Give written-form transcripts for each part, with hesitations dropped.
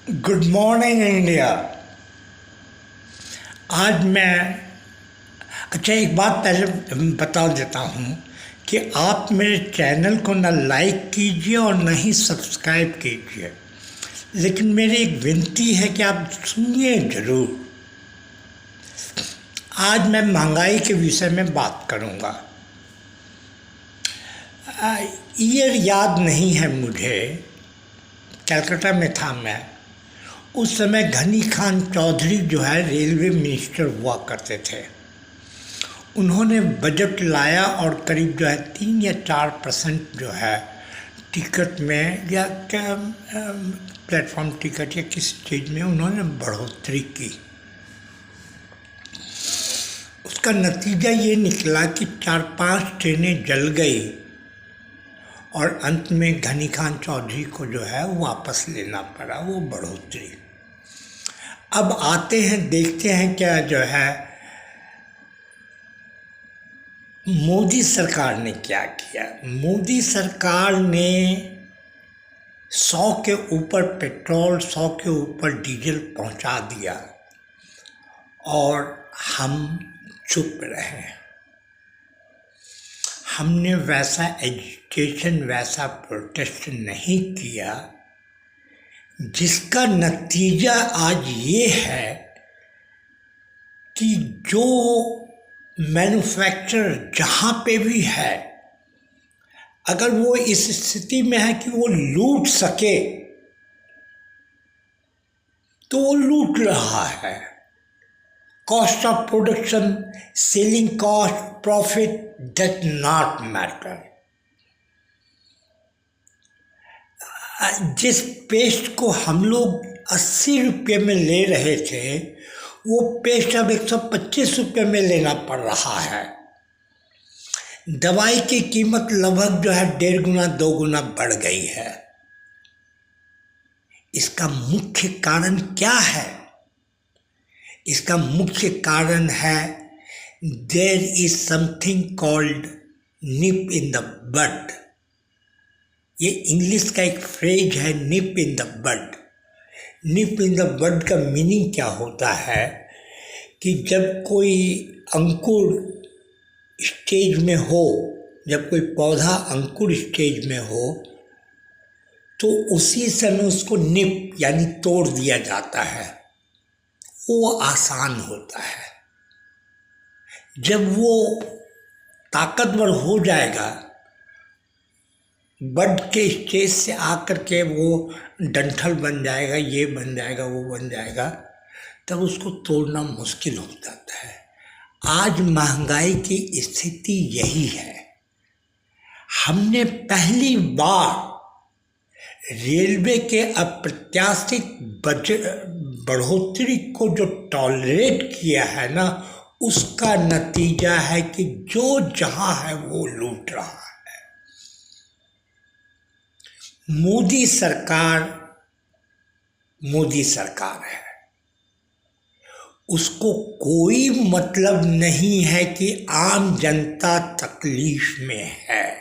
Good morning India. आज मैं एक बात पहले बता देता हूँ कि आप मेरे चैनल को ना लाइक कीजिए और ना ही सब्सक्राइब कीजिए, लेकिन मेरी एक विनती है कि आप सुनिए ज़रूर। आज मैं महंगाई के विषय में बात करूँगा। ईयर याद नहीं है मुझे, कलकत्ता में था मैं। उस समय घनी खान चौधरी जो है रेलवे मिनिस्टर हुआ करते थे। उन्होंने बजट लाया और करीब जो है 3 या 4% जो है टिकट में या क्या प्लेटफॉर्म टिकट या किसी चीज़ में उन्होंने बढ़ोतरी की। उसका नतीजा ये निकला कि 4-5 ट्रेनें जल गई और अंत में घनी खान चौधरी को जो है वापस लेना पड़ा वो बढ़ोतरी। अब आते हैं, देखते हैं क्या जो है मोदी सरकार ने क्या किया। मोदी सरकार ने 100 के ऊपर पेट्रोल, 100 के ऊपर डीजल पहुंचा दिया और हम चुप रहे। हमने वैसा एजिटेशन, वैसा प्रोटेस्ट नहीं किया, जिसका नतीजा आज ये है कि जो मैन्युफैक्चरर जहाँ पे भी है, अगर वो इस स्थिति में है कि वो लूट सके तो वो लूट रहा है। Cost of production, selling cost, profit does not matter. जिस पेस्ट को हम लोग 80 रुपये में ले रहे थे, वो पेस्ट अब 125 रुपये में लेना पड़ रहा है। दवाई की कीमत लगभग जो है 1.5 गुना 2 गुना बढ़ गई है। इसका मुख्य कारण क्या है? इसका मुख्य कारण है there is something called nip in the bud. ये इंग्लिश का एक फ्रेज है, निप in the bud. Nib in the बड का मीनिंग क्या होता है कि जब कोई अंकुर स्टेज में हो, जब कोई पौधा अंकुर स्टेज में हो, तो उसी समय उसको निप यानी तोड़ दिया जाता है। वो आसान होता है। जब वो ताकतवर हो जाएगा, बड के स्टेज से आकर के वो डंठल बन जाएगा, ये बन जाएगा, वो बन जाएगा, तब उसको तोड़ना मुश्किल हो जाता है। आज महंगाई की स्थिति यही है। हमने पहली बार रेलवे के अप्रत्याशित बढ़ोतरी को जो टॉलरेट किया है ना, उसका नतीजा है कि जो जहां है वो लूट रहा है। मोदी सरकार है। उसको कोई मतलब नहीं है कि आम जनता तकलीफ में है।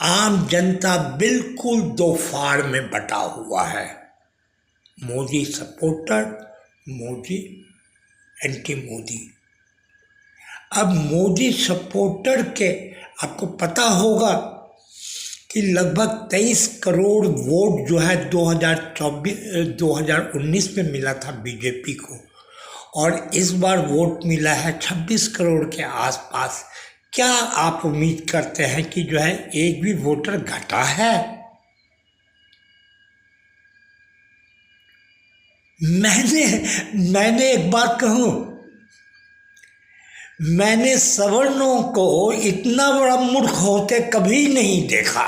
आम जनता बिल्कुल दो फाड़ में बटा हुआ है। Modi supporter, Modi anti Modi. अब मोदी सपोर्टर के आपको पता होगा कि लगभग 23 करोड़ वोट जो है 2019 में मिला था बीजेपी को, और इस बार वोट मिला है 26 करोड़ के आसपास। क्या आप उम्मीद करते हैं कि जो है एक भी वोटर घटा है? मैंने एक बात कहूं, मैंने सवर्णों को इतना बड़ा मूर्ख होते कभी नहीं देखा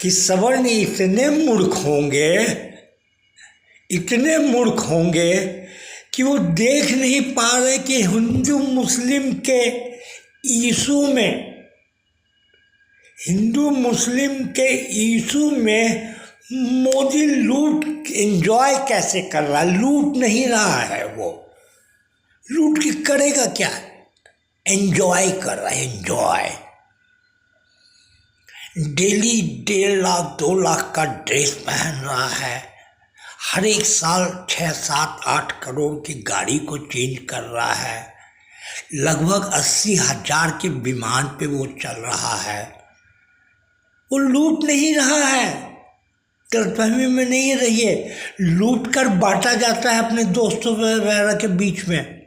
कि सवर्ण इतने मूर्ख होंगे कि वो देख नहीं पा रहे कि हिंदू मुस्लिम के इशू में मोदी लूट एंजॉय कैसे कर रहा है। लूट नहीं रहा है, वो लूट के करेगा क्या? एंजॉय कर रहा है, एंजॉय। डेली 1.5 लाख 2 लाख का ड्रेस पहन रहा है, हर एक साल 6 7 8 करोड़ की गाड़ी को चेंज कर रहा है, लगभग 80,000 के विमान पे वो चल रहा है। वो लूट नहीं रहा है, गलतफहमी में नहीं रहिए, लूट कर बांटा जाता है अपने दोस्तों वगैरह के बीच में।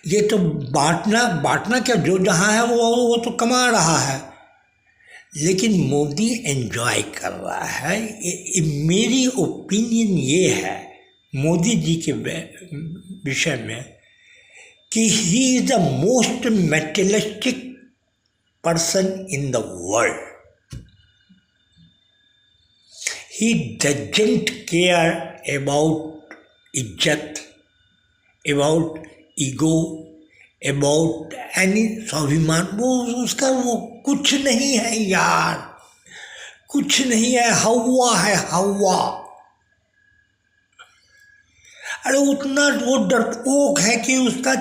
ये तो बांटना क्या, जो जहाँ है वो तो कमा रहा है, लेकिन मोदी एंजॉय कर रहा है। मेरी ओपिनियन ये है मोदी जी के विषय में कि he is the most materialistic person in the world. He doesn't care about इज्जत, अबाउट ईगो, अबाउट एनी स्वाभिमान। वो उसका वो कुछ नहीं है यार, कुछ नहीं है, हवा है हवा। अरे उतना वो डरपोक है कि उसका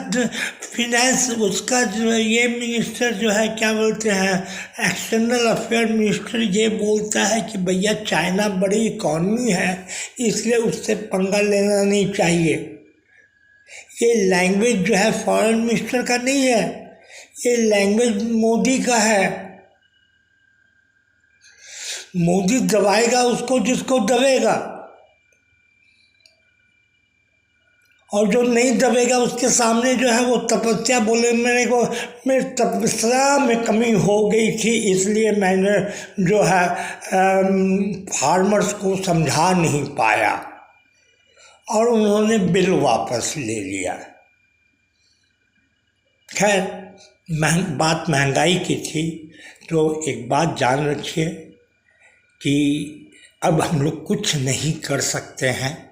फिनेंस, उसका जो ये मिनिस्टर जो है क्या बोलते हैं, एक्सटर्नल अफेयर मिनिस्टर, ये बोलता है कि भैया चाइना बड़ी इकॉनमी है इसलिए उससे पंगा लेना नहीं चाहिए। ये लैंग्वेज जो है फॉरेन मिनिस्टर का नहीं है, ये लैंग्वेज मोदी का है। मोदी दबाएगा उसको जिसको दबेगा, और जो नहीं दबेगा उसके सामने जो है वो तपस्या बोले मेरी तपस्या में कमी हो गई थी इसलिए मैंने जो है फार्मर्स को समझा नहीं पाया, और उन्होंने बिल वापस ले लिया। खैर बात महंगाई की थी, तो एक बात जान रखिए कि अब हम लोग कुछ नहीं कर सकते हैं।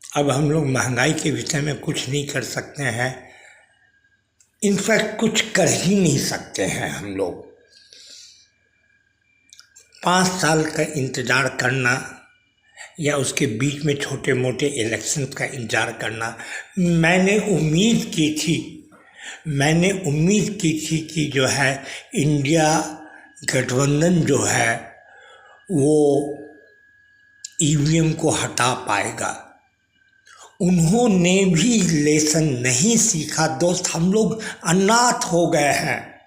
अब हम लोग महंगाई के विषय में कुछ नहीं कर सकते हैं, इनफैक्ट कुछ कर ही नहीं सकते हैं हम लोग। 5 साल का इंतज़ार करना या उसके बीच में छोटे मोटे इलेक्शन का इंतज़ार करना, मैंने उम्मीद की थी कि जो है इंडिया गठबंधन जो है वो ईवीएम को हटा पाएगा। उन्होंने भी लेसन नहीं सीखा दोस्त, हम लोग अनाथ हो गए हैं।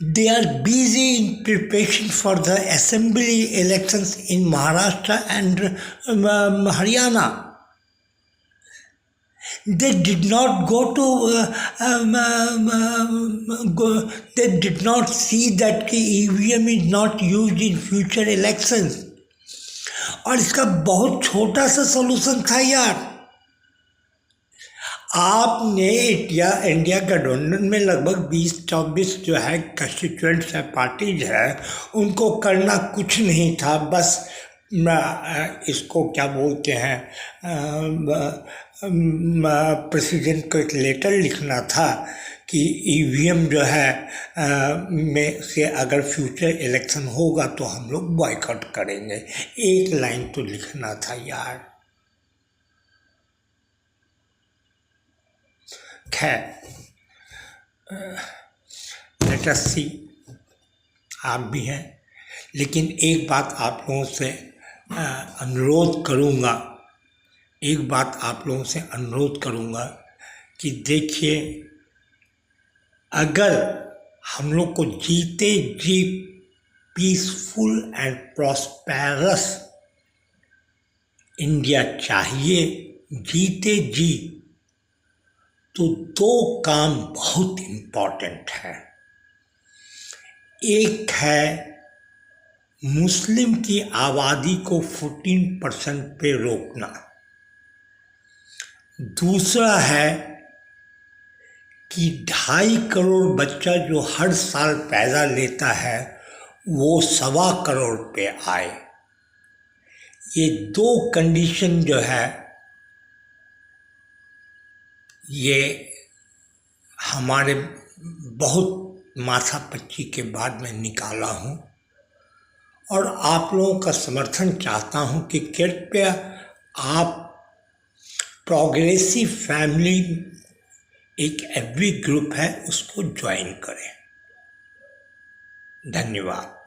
They are busy in preparation for the assembly elections in Maharashtra and Haryana. They did not they did not see that EVM is not used in future elections. और इसका बहुत छोटा सा सॉल्यूशन था यार। आपने इंडिया गठबंधन में लगभग 20-24 जो है कंस्टिट्यूएंट्स है, पार्टीज है, उनको करना कुछ नहीं था, बस इसको क्या बोलते हैं, प्रेसिडेंट को एक लेटर लिखना था कि ईवीएम जो है में से अगर फ्यूचर इलेक्शन होगा तो हम लोग बॉयकॉट करेंगे। एक लाइन तो लिखना था यार। खैर लेट अस सी, आप भी हैं, लेकिन एक बात आप लोगों से अनुरोध करूँगा कि देखिए, अगर हम लोग को जीते जी पीसफुल एंड प्रॉस्पेरस इंडिया चाहिए, जीते जी, तो 2 काम बहुत इम्पोर्टेंट है। एक है मुस्लिम की आबादी को 14% पे रोकना, दूसरा है कि 2.5 करोड़ बच्चा जो हर साल पैदा लेता है वो 1.25 करोड़ पे आए। ये 2 कंडीशन जो है ये हमारे बहुत माथापच्ची के बाद में निकाला हूँ, और आप लोगों का समर्थन चाहता हूँ कि कृपया आप प्रोग्रेसिव फैमिली एक एफबी ग्रुप है, उसको ज्वाइन करें। धन्यवाद।